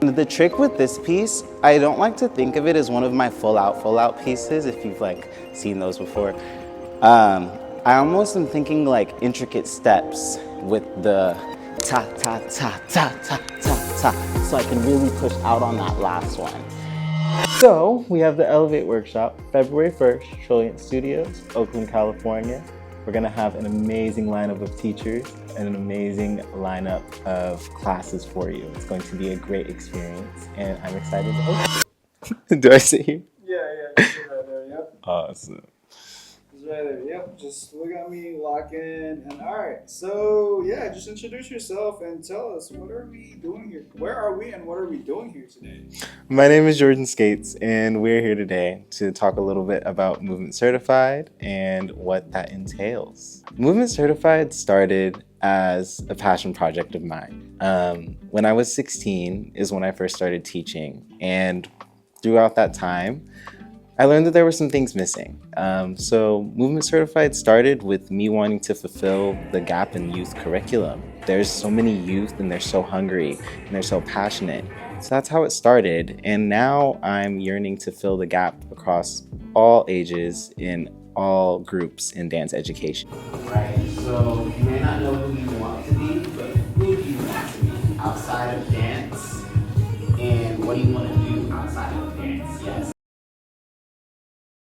The trick with this piece, I don't like to think of it as one of my full out pieces, if you've like seen those before. I almost am thinking like intricate steps with the ta ta ta ta ta ta ta, so I can really push out on that last one. So we have the Elevate workshop, February 1st, Trilliant Studios, Oakland, California. We're gonna have an amazing lineup of teachers and an amazing lineup of classes for you. It's going to be a great experience, and I'm excited to host it. Do I sit here? Yeah, just sit right there, yep. Awesome. Just right there, yep. Just look at me, lock in, and alright. So, yeah, just introduce yourself and tell us, what are we doing here? Where are we and what are we doing here today? My name is Jordan Scates, and we're here today to talk a little bit about Movement Certified and what that entails. Movement Certified started as a passion project of mine. When I was 16 is when I first started teaching, and throughout that time, I learned that there were some things missing. So Movement Certified started with me wanting to fulfill the gap in youth curriculum. There's so many youth and they're so hungry and they're so passionate. So that's how it started. And now I'm yearning to fill the gap across all ages in all groups in dance education. Right, so you may not know who you want to be, but who do you want to be outside of dance? And what do you want to do